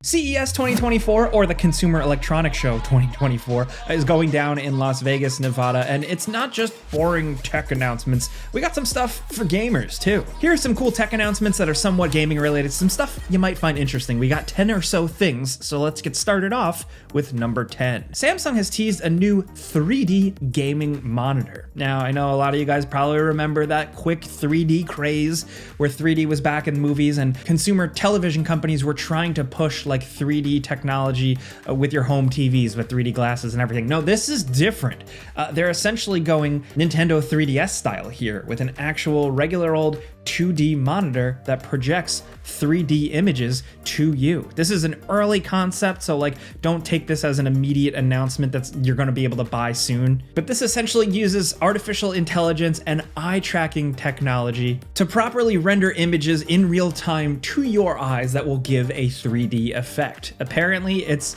CES 2024, or the Consumer Electronics Show 2024, is going down in Las Vegas, Nevada, and it's not just boring tech announcements. We got some stuff for gamers, too. Here are some cool tech announcements that are somewhat gaming related, some stuff you might find interesting. We got 10 or so things, so let's get started off with number 10. Samsung has teased a new 3D gaming monitor. Now, I know a lot of you guys probably remember that quick 3D craze where 3D was back in movies and consumer television companies were trying to push like 3D technology with your home TVs with 3D glasses and everything. No, this is different. They're essentially going Nintendo 3DS style here with an actual regular old 2D monitor that projects 3D images to you. This is an early concept, so like don't take this as an immediate announcement that you're going to be able to buy soon. But this essentially uses artificial intelligence and eye tracking technology to properly render images in real time to your eyes that will give a 3D effect. Apparently it's,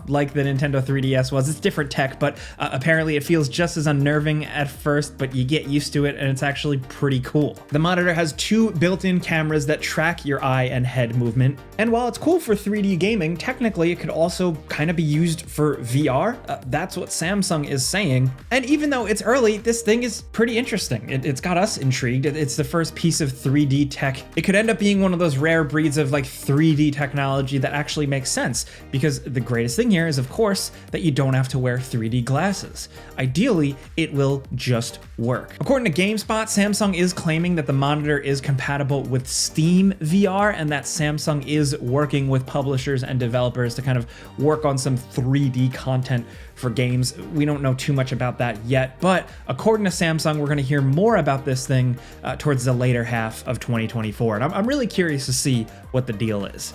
like the Nintendo 3DS was, it's different tech, but apparently it feels just as unnerving at first, but you get used to it and it's actually pretty cool. The monitor has 2 built-in cameras that track your eye and head movement. And while it's cool for 3D gaming, technically it could also kind of be used for VR. That's what Samsung is saying. And even though it's early, this thing is pretty interesting. It's got us intrigued. It's the first piece of 3D tech. It could end up being one of those rare breeds of like 3D technology that actually makes sense, because the greatest thing here is, of course, that you don't have to wear 3D glasses. Ideally, it will just work. According to GameSpot, Samsung is claiming that the monitor is compatible with Steam VR and that Samsung is working with publishers and developers to kind of work on some 3D content for games. We don't know too much about that yet, but according to Samsung, we're going to hear more about this thing towards the later half of 2024. And I'm really curious to see what the deal is.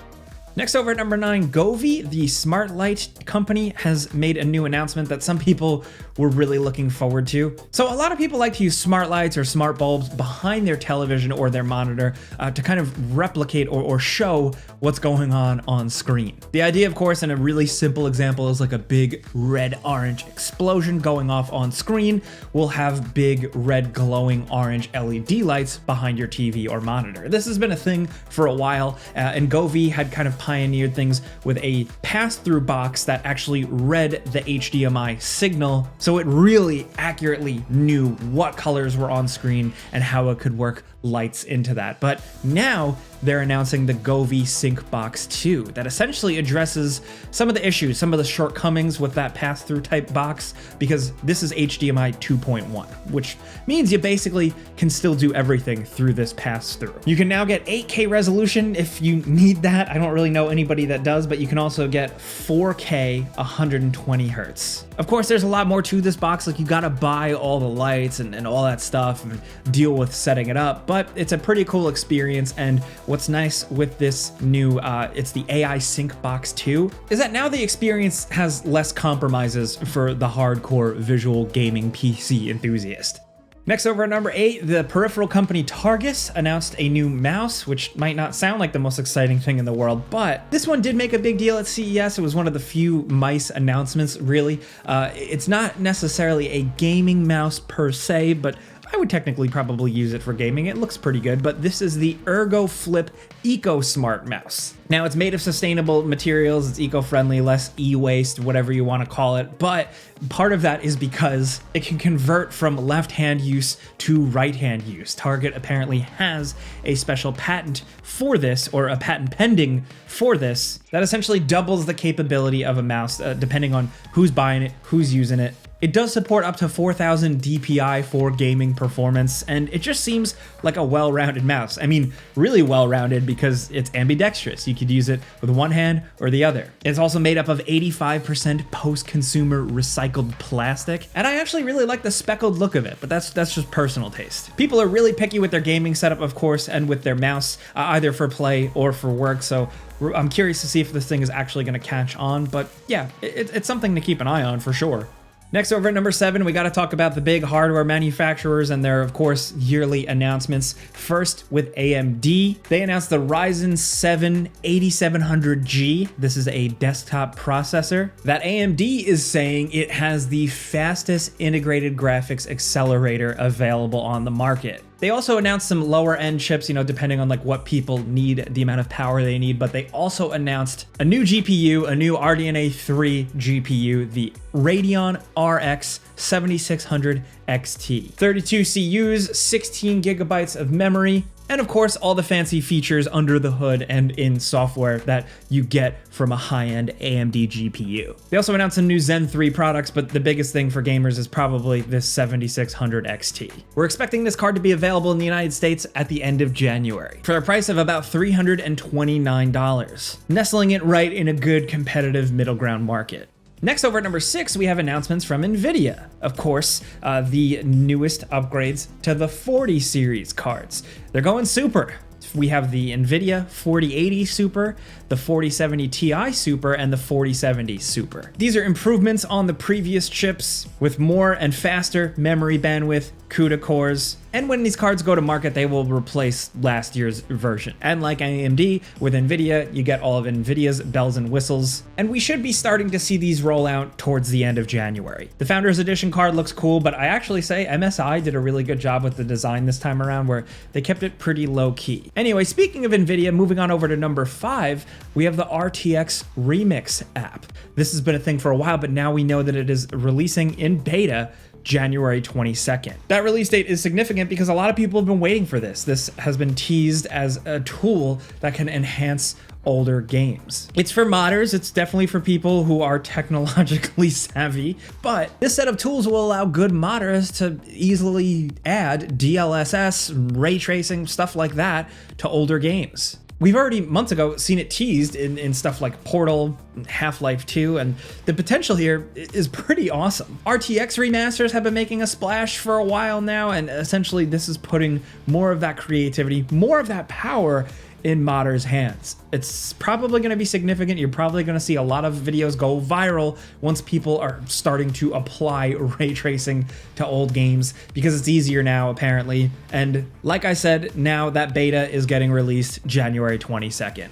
Next, over at number 9, Govee, the smart light company, has made a new announcement that some people were really looking forward to. So a lot of people like to use smart lights or smart bulbs behind their television or their monitor to kind of replicate or show what's going on screen. The idea, of course, in a really simple example is like a big red-orange explosion going off on screen will have big red glowing orange LED lights behind your TV or monitor. This has been a thing for a while, and Govee had kind of pioneered things with a pass-through box that actually read the HDMI signal, so it really accurately knew what colors were on screen and how it could work lights into that. But now they're announcing the Govee Sync Box 2 that essentially addresses some of the issues, some of the shortcomings with that pass-through type box, because this is HDMI 2.1, which means you basically can still do everything through this pass-through. You can now get 8K resolution if you need that. I don't really know anybody that does, but you can also get 4K 120 hertz. Of course, there's a lot more to this box, like you gotta buy all the lights and all that stuff and deal with setting it up, but it's a pretty cool experience. And what's nice with this new, it's the AI Sync Box 2, is that now the experience has less compromises for the hardcore visual gaming PC enthusiast. Next, over at number 8, the peripheral company Targus announced a new mouse, which might not sound like the most exciting thing in the world, but this one did make a big deal at CES. It was one of the few mice announcements, really. It's not necessarily a gaming mouse per se, but I would technically probably use it for gaming. It looks pretty good, but this is the Ergo Flip Eco Smart Mouse. Now, it's made of sustainable materials, it's eco-friendly, less e-waste, whatever you want to call it, but part of that is because it can convert from left-hand use to right-hand use. Target apparently has a special patent for this, or a patent pending for this, that essentially doubles the capability of a mouse, depending on who's buying it, who's using it. It does support up to 4,000 DPI for gaming performance, and it just seems like a well-rounded mouse. I mean, really well-rounded because it's ambidextrous. You could use it with one hand or the other. It's also made up of 85% post-consumer recycled plastic, and I actually really like the speckled look of it, but that's just personal taste. People are really picky with their gaming setup, of course, and with their mouse, either for play or for work, so I'm curious to see if this thing is actually going to catch on, but yeah, it's something to keep an eye on for sure. Next, over at number 7, we got to talk about the big hardware manufacturers and their, of course, yearly announcements. First, with AMD, they announced the Ryzen 7 8700G. This is a desktop processor that AMD is saying it has the fastest integrated graphics accelerator available on the market. They also announced some lower end chips, depending on like what people need, the amount of power they need, but they also announced a new GPU, a new RDNA 3 GPU, the Radeon RX 7600 XT. 32 CUs, 16 gigabytes of memory, and of course, all the fancy features under the hood and in software that you get from a high-end AMD GPU. They also announced some new Zen 3 products, but the biggest thing for gamers is probably this 7600 XT. We're expecting this card to be available in the United States at the end of January for a price of about $329, nestling it right in a good competitive middle ground market. Next, over at number 6, we have announcements from NVIDIA. Of course, the newest upgrades to the 40 series cards. They're going super. We have the NVIDIA 4080 Super, the 4070 Ti Super, and the 4070 Super. These are improvements on the previous chips with more and faster memory bandwidth, CUDA cores, and when these cards go to market, they will replace last year's version. And like AMD, with NVIDIA, you get all of NVIDIA's bells and whistles, and we should be starting to see these roll out towards the end of January. The Founders Edition card looks cool, but I actually say MSI did a really good job with the design this time around, where they kept it pretty low key. Anyway, speaking of NVIDIA, moving on over to number 5, we have the RTX Remix app. This has been a thing for a while, but now we know that it is releasing in beta January 22nd. That release date is significant because a lot of people have been waiting for this. This has been teased as a tool that can enhance older games. It's for modders, it's definitely for people who are technologically savvy, but this set of tools will allow good modders to easily add DLSS, ray tracing, stuff like that to older games. We've already months ago seen it teased in stuff like Portal, Half-Life 2, and the potential here is pretty awesome. RTX remasters have been making a splash for a while now, and essentially this is putting more of that creativity, more of that power in modders' hands. It's probably going to be significant. You're probably going to see a lot of videos go viral once people are starting to apply ray tracing to old games, because it's easier now apparently. And like I said, now that beta is getting released January 22nd.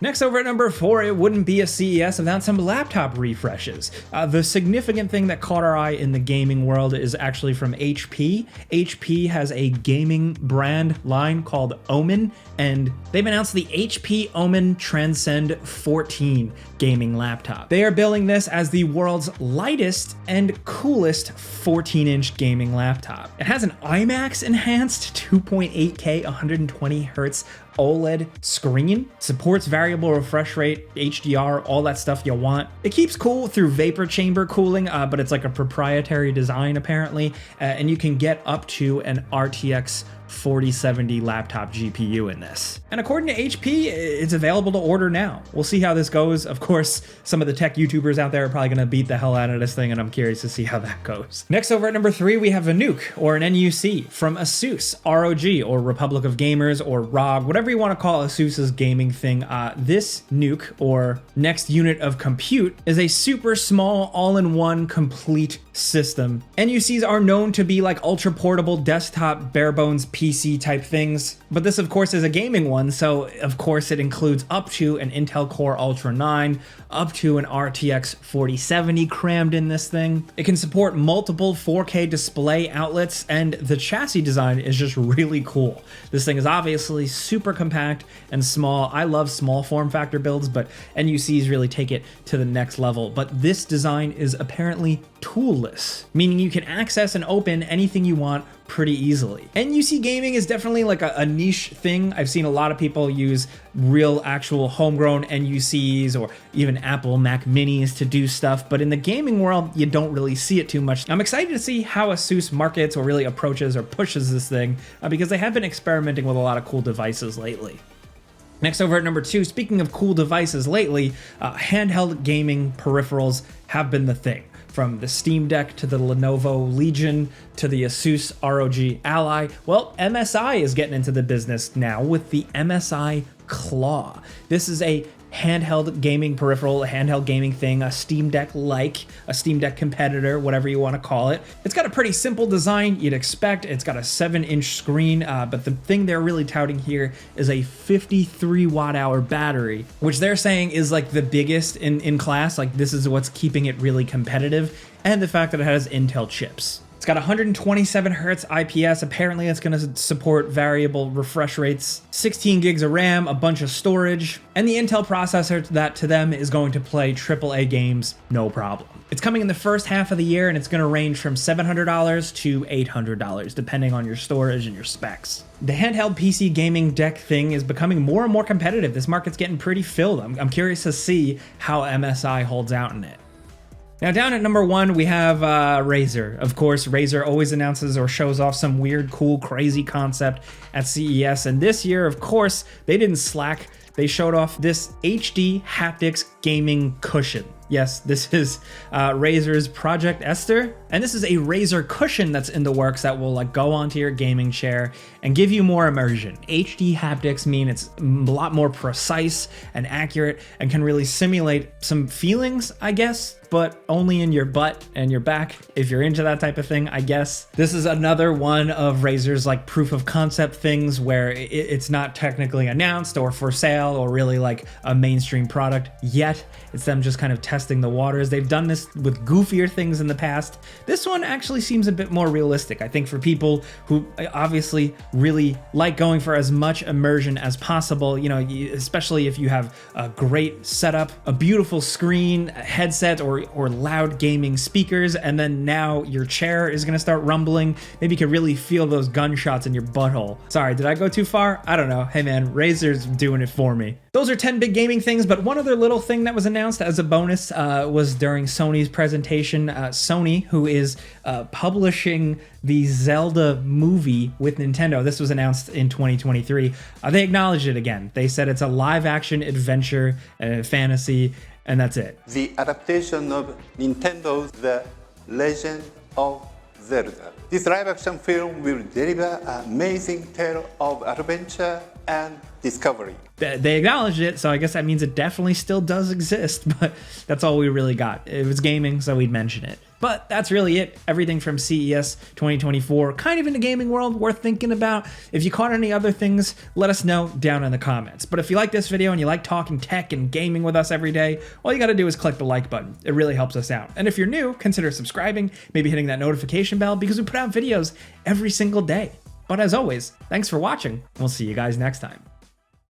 Next, over at number 4, it wouldn't be a CES without some laptop refreshes. The significant thing that caught our eye in the gaming world is actually from HP. HP has a gaming brand line called Omen, and they've announced the HP Omen Transcend 14 gaming laptop. They are billing this as the world's lightest and coolest 14-inch gaming laptop. It has an IMAX enhanced 2.8K 120 Hz OLED screen, supports variable refresh rate, HDR, all that stuff you want. It keeps cool through vapor chamber cooling, but it's like a proprietary design apparently, and you can get up to an RTX 4070 laptop GPU in this. And according to HP, it's available to order now. We'll see how this goes. Of course, some of the tech YouTubers out there are probably gonna beat the hell out of this thing, and I'm curious to see how that goes. Next, over at number 3, we have a NUC, or an NUC, from ASUS, ROG, or Republic of Gamers, or ROG, whatever you wanna call ASUS's gaming thing. This NUC, or Next Unit of Compute, is a super small, all-in-one, complete system. NUCs are known to be like ultra portable desktop bare bones PC type things, but this of course is a gaming one, so of course it includes up to an Intel Core Ultra 9, up to an RTX 4070 crammed in this thing. It can support multiple 4K display outlets, and the chassis design is just really cool. This thing is obviously super compact and small. I love small form factor builds, but NUCs really take it to the next level. But this design is apparently toolless, meaning you can access and open anything you want pretty easily. NUC gaming is definitely like a niche thing. I've seen a lot of people use real actual homegrown NUCs or even Apple Mac Minis to do stuff, but in the gaming world, you don't really see it too much. I'm excited to see how ASUS markets or really approaches or pushes this thing, because they have been experimenting with a lot of cool devices lately. Next, over at number 2, speaking of cool devices lately, handheld gaming peripherals have been the thing. From the Steam Deck to the Lenovo Legion to the Asus ROG Ally. Well, MSI is getting into the business now with the MSI Claw. This is a handheld gaming peripheral, a handheld gaming thing, a Steam Deck-like, a Steam Deck competitor, whatever you want to call it. It's got a pretty simple design you'd expect. It's got a 7-inch screen, but the thing they're really touting here is a 53 watt-hour battery, which they're saying is like the biggest in class. Like, this is what's keeping it really competitive, and the fact that it has Intel chips. It's got 127 hertz IPS. Apparently it's going to support variable refresh rates, 16 gigs of RAM, a bunch of storage, and the Intel processor that to them is going to play AAA games no problem. It's coming in the first half of the year, and it's going to range from $700 to $800, depending on your storage and your specs. The handheld PC gaming deck thing is becoming more and more competitive. This market's getting pretty filled. I'm curious to see how MSI holds out in it. Now down at number 1, we have Razer. Of course, Razer always announces or shows off some weird, cool, crazy concept at CES. And this year, of course, they didn't slack. They showed off this HD haptics gaming cushion. Yes, this is Razer's Project Esther, and this is a Razer cushion that's in the works that will like go onto your gaming chair and give you more immersion. HD haptics mean it's a lot more precise and accurate and can really simulate some feelings, I guess, but only in your butt and your back if you're into that type of thing, I guess. This is another one of Razer's like proof of concept things where it's not technically announced or for sale or really like a mainstream product yet. It's them just kind of testing the waters. They've done this with goofier things in the past. This one actually seems a bit more realistic. I think for people who obviously really like going for as much immersion as possible, you know, especially if you have a great setup, a beautiful screen, a headset, or loud gaming speakers, and then now your chair is gonna start rumbling. Maybe you can really feel those gunshots in your butthole. Sorry, did I go too far? I don't know. Hey man, Razer's doing it for me. Those are 10 big gaming things, but one other little thing that was announced as a bonus was during Sony's presentation. Sony, who is publishing the Zelda movie with Nintendo, this was announced in 2023, they acknowledged it again. They said it's a live-action adventure, fantasy, and that's it. The adaptation of Nintendo's The Legend of Zelda. This live-action film will deliver an amazing tale of adventure and discovery. They acknowledged it, so I guess that means it definitely still does exist, but that's all we really got. It was gaming, so we'd mention it. But that's really it. Everything from CES 2024, kind of in the gaming world, worth thinking about. If you caught any other things, let us know down in the comments. But if you like this video and you like talking tech and gaming with us every day, all you gotta do is click the like button. It really helps us out. And if you're new, consider subscribing, maybe hitting that notification bell, because we put out videos every single day. But as always, thanks for watching. We'll see you guys next time.